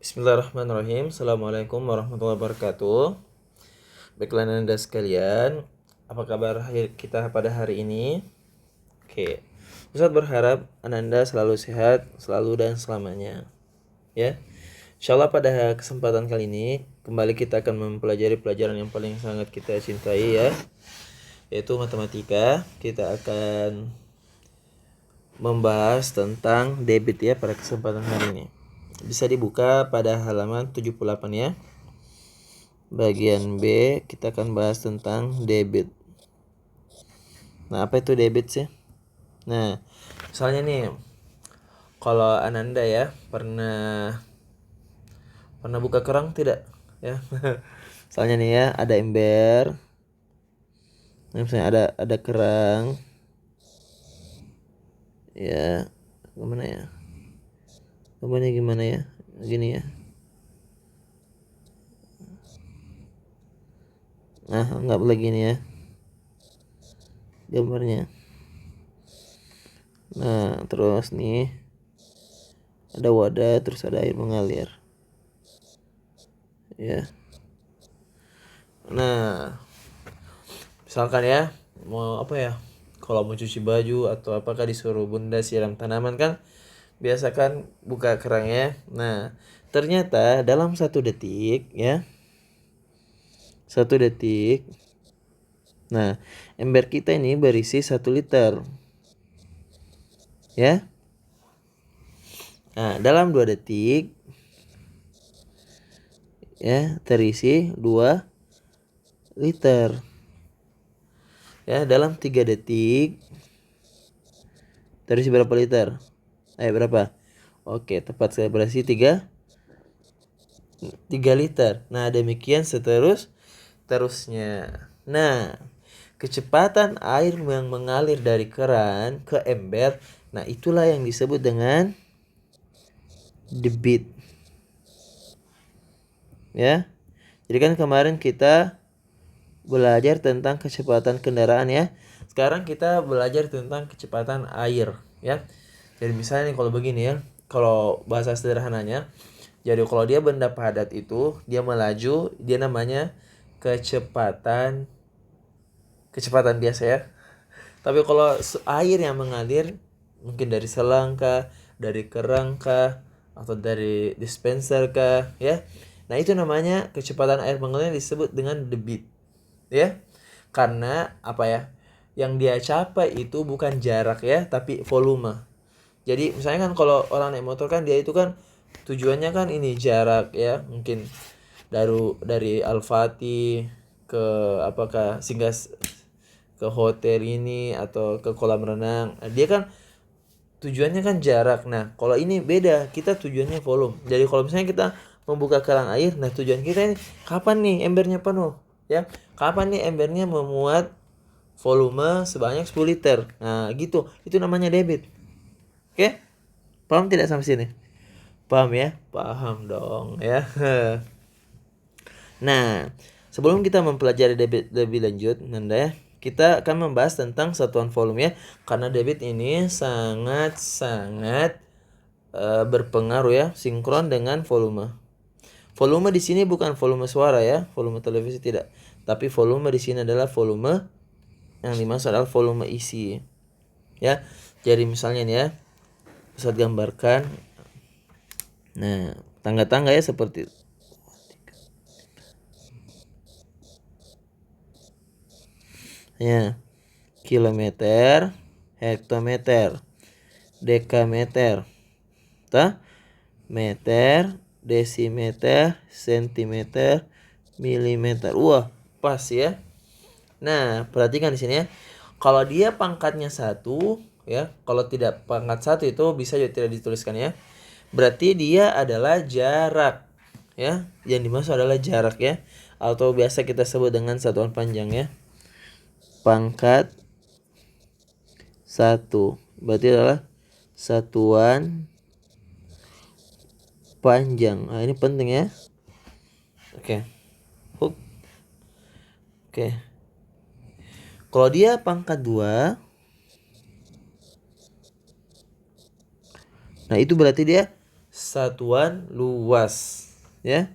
Bismillahirrahmanirrahim. Assalamualaikum warahmatullahi wabarakatuh. Baiklah Anda sekalian, apa kabar kita pada hari ini? Oke, Ustadz berharap Anda selalu sehat, selalu dan selamanya. Ya, Insyaallah pada kesempatan kali ini kembali kita akan mempelajari pelajaran yang paling sangat kita cintai ya, yaitu matematika. Kita akan membahas tentang debit ya pada kesempatan hari ini. Bisa dibuka pada halaman 78 ya. Bagian B kita akan bahas tentang debit. Nah, apa itu debit sih? Nah, misalnya nih, kalau Ananda ya pernah buka kerang tidak? Ya. Misalnya nih ya, ada ember. Nah, misalnya ada kerang. Ya, gimana ya? Gimana ya? Gini ya. Nah, enggak lagi nih ya. Gambarnya. Nah, terus nih ada wadah, terus ada air mengalir. Ya. Nah, misalkan ya, mau apa ya? Kalau mau cuci baju atau apakah disuruh bunda siram tanaman kan biasa kan buka kerangnya. Nah, ternyata dalam 1 detik ya. 1 detik. Nah, ember kita ini berisi 1 liter. Ya. Nah, dalam 2 detik ya terisi 2 liter. Ya, dalam 3 detik terisi berapa liter? Berapa? Oke, tepat sekali berarti 3 liter. Nah, demikian terusnya. Nah, kecepatan air yang mengalir dari keran ke ember, nah itulah yang disebut dengan debit. Ya. Jadi kan kemarin kita belajar tentang kecepatan kendaraan ya. Sekarang kita belajar tentang kecepatan air ya. Jadi misalnya nih kalau begini ya, kalau bahasa sederhananya, jadi kalau dia benda padat itu dia melaju, dia namanya kecepatan biasa ya. Tapi kalau air yang mengalir mungkin dari selang kah, dari kerang kah, atau dari dispenser kah ya. Nah, itu namanya kecepatan air mengalir disebut dengan debit. Ya. Karena apa ya? Yang dia capai itu bukan jarak ya, tapi volume. Jadi misalnya kan kalau orang naik motor kan dia itu kan tujuannya kan ini jarak ya, mungkin dari Al-Fatih ke apakah singgah ke hotel ini atau ke kolam renang. Nah, dia kan tujuannya kan jarak. Nah, kalau ini beda, kita tujuannya volume. Jadi kalau misalnya kita membuka keran air, nah tujuan kita ini kapan nih embernya penuh, ya? Kapan nih embernya memuat volume sebanyak 10 liter. Nah, gitu. Itu namanya debit. Oke? Paham tidak sampai sini? Paham ya? Paham dong, ya. Nah, sebelum kita mempelajari debit lebih lanjut, Nanda ya, kita akan membahas tentang satuan volume ya, karena debit ini sangat-sangat berpengaruh ya, sinkron dengan volume. Volume di sini bukan volume suara ya, volume televisi tidak. Tapi volume di sini adalah volume yang dimaksud adalah volume isi. Ya. Jadi misalnya nih ya, bisa gambarkan. Nah, tangga-tangga ya seperti itu. Ya. Kilometer, hektometer, dekameter, meter, desimeter, sentimeter, milimeter. Wah, pas ya. Nah, perhatikan di sini ya. Kalau dia pangkatnya 1 ya, kalau tidak pangkat 1 itu bisa juga tidak dituliskan ya. Berarti dia adalah jarak ya. Yang dimaksud adalah jarak ya, atau biasa kita sebut dengan satuan panjang ya. Pangkat 1 berarti adalah satuan panjang. Nah, ini penting ya. Oke. Oke. Kalau dia pangkat 2, nah itu berarti dia satuan luas, ya.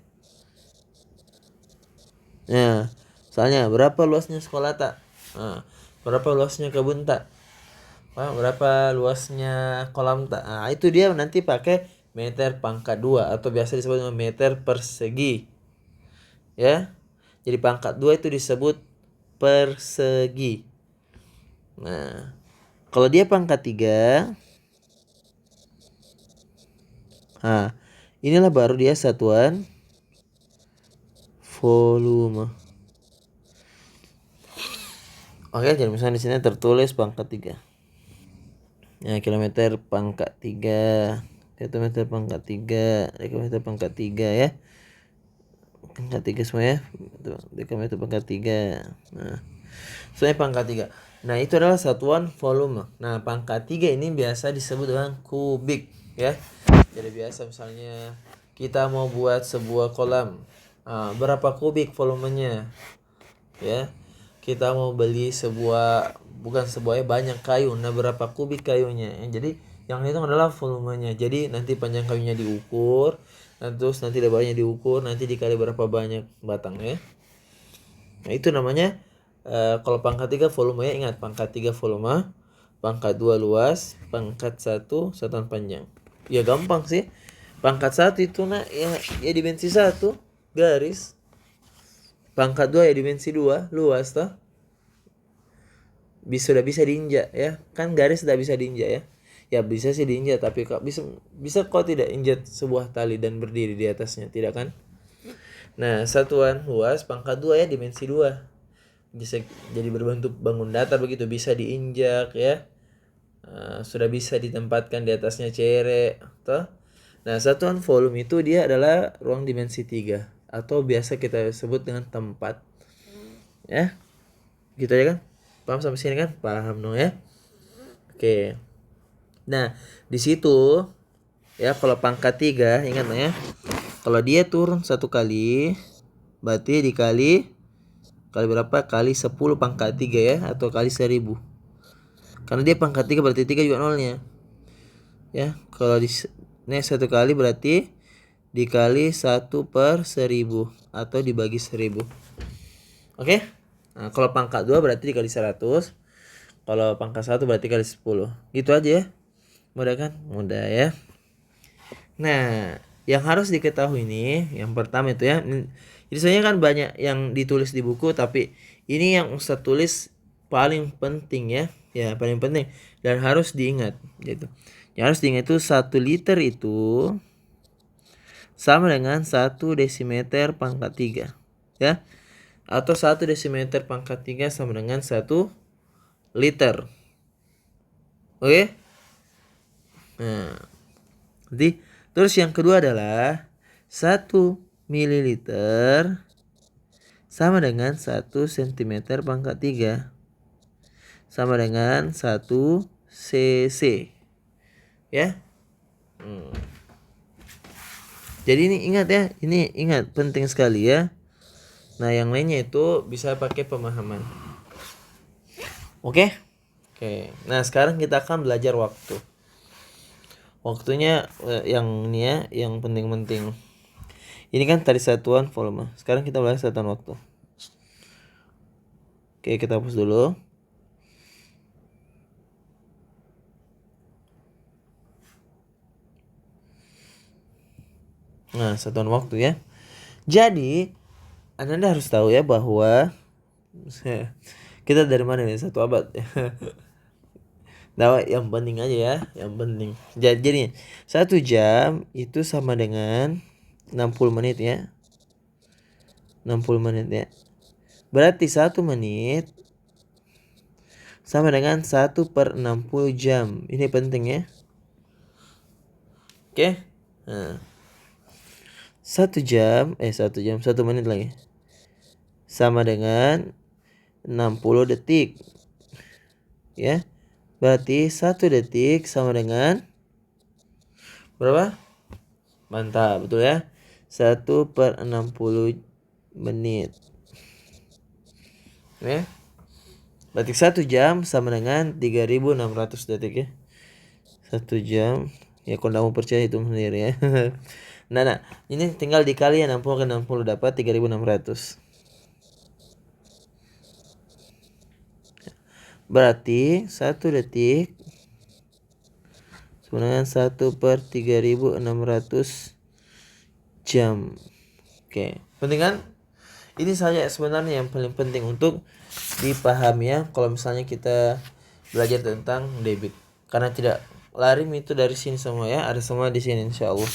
Nah, soalnya berapa luasnya sekolah tak? Nah, berapa luasnya kebun tak? Berapa luasnya kolam tak? Nah, itu dia nanti pakai meter pangkat 2 atau biasa disebut dengan meter persegi. Ya. Jadi pangkat 2 itu disebut persegi. Nah, kalau dia pangkat 3, nah, inilah baru dia satuan volume. Oke, jadi misalnya di sini tertulis pangkat 3. Ya, kilometer pangkat 3, kilometer pangkat 3, kilometer pangkat 3 ya. Pangkat 3 semua ya. Kilometer pangkat 3. Nah, semuanya pangkat 3. Nah, itu adalah satuan volume. Nah, pangkat 3 ini biasa disebut dengan kubik ya. Jadi biasa misalnya kita mau buat sebuah kolam. Berapa kubik volumenya? Ya. Kita mau beli bukan sebuah banyak kayu. Nah, berapa kubik kayunya? Jadi yang itu adalah volumenya. Jadi nanti panjang kayunya diukur, terus nanti lebarnya diukur, nanti dikali berapa banyak batangnya. Nah, itu namanya kalau pangkat 3 volumenya, ingat pangkat 3 volume, pangkat 2 luas, pangkat 1 satuan panjang. Ya gampang sih. Pangkat 1 itu ya dimensi 1 garis. Pangkat 2 ya dimensi 2 luas toh. Sudah bisa diinjak ya. Kan garis sudah bisa diinjak ya. Ya bisa sih diinjak, tapi kok bisa kok tidak injak sebuah tali dan berdiri di atasnya, tidak kan? Nah, satuan luas pangkat 2 ya dimensi 2. Bisa jadi berbentuk bangun datar begitu, bisa diinjak ya. Sudah bisa ditempatkan di atasnya cerek toh. Nah, satuan volume itu dia adalah ruang dimensi 3 atau biasa kita sebut dengan tempat. Ya. Gitu ya kan? Paham sampai sini kan? Paham no ya? Oke. Nah, di situ ya kalau pangkat 3 ingat ya. Kalau dia turun satu kali berarti dikali berapa? Kali 10 pangkat 3 ya, atau kali 1000. Karena dia pangkat 3 berarti 3 juga nolnya. Ya, kalau naik satu kali berarti dikali 1/1000 atau dibagi 1000. Oke? Nah, kalau pangkat 2 berarti dikali 100. Kalau pangkat 1 berarti kali 10. Gitu aja ya. Mudah kan? Mudah ya. Nah, yang harus diketahui ini yang pertama itu ya. Jadi sebenarnya kan banyak yang ditulis di buku, tapi ini yang Ustadz tulis paling penting ya. Ya, paling penting dan harus diingat gitu. Yang harus diingat itu 1 liter itu sama dengan 1 desimeter pangkat 3 ya. Atau 1 desimeter pangkat 3 sama dengan 1 liter. Oke? Nah, jadi terus yang kedua adalah 1 mililiter sama dengan 1 cm pangkat 3 sama dengan 1 cc. Ya. Jadi ini ingat ya, ini ingat penting sekali ya. Nah, yang lainnya itu bisa pakai pemahaman. Oke? Oke. Nah, sekarang kita akan belajar waktu. Waktunya yang ini ya, yang penting-penting. Ini kan tadi satuan volume. Sekarang kita belajar satuan waktu. Oke, kita hapus dulu. Nah, satuan waktu ya. Jadi, Anda harus tahu ya bahwa kita dari mana nih, satu abad. Nah, yang penting aja ya, yang penting. Jadi 1 jam itu sama dengan 60 menit ya. 60 menit ya. Berarti 1 menit sama dengan 1/60 jam. Ini penting ya. Oke. Nah. 1 menit lagi. Sama dengan 60 detik. Ya. Berarti 1 detik sama dengan berapa? Mantap, betul ya. 1/60 menit. Ya. Berarti 1 jam sama dengan 3600 detik ya. 1 jam Ya kalau nggak mau percaya hitung sendiri ya. Nah, ini tinggal dikali ya 60 ke 60 dapat 3.600. Berarti 1 detik sama dengan 1/3.600 jam. Oke, penting kan? Ini saja sebenarnya yang paling penting untuk dipahami ya kalau misalnya kita belajar tentang debit. Karena tidak lari itu dari sini semua ya, ada semua di sini insya Allah.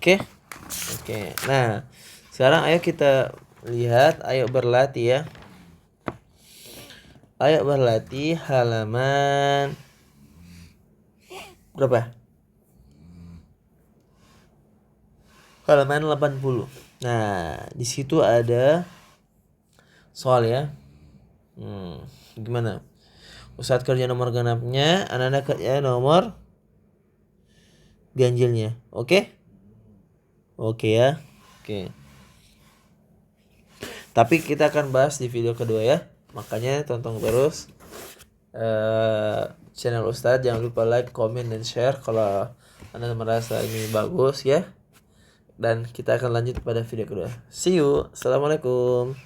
Oke. Oke. Nah, sekarang ayo kita lihat, ayo berlatih ya. Ayo berlatih halaman berapa? Halaman 80. Nah, di situ ada soal ya. Gimana? Ustadz kerja nomor genapnya, anak-anak kerja nomor ganjilnya. Oke? Oke ya. Oke. Tapi kita akan bahas di video kedua ya. Makanya tonton terus channel Ustadz. Jangan lupa like, comment, dan share kalau Anda merasa ini bagus ya. Dan kita akan lanjut pada video kedua. See you. Assalamualaikum.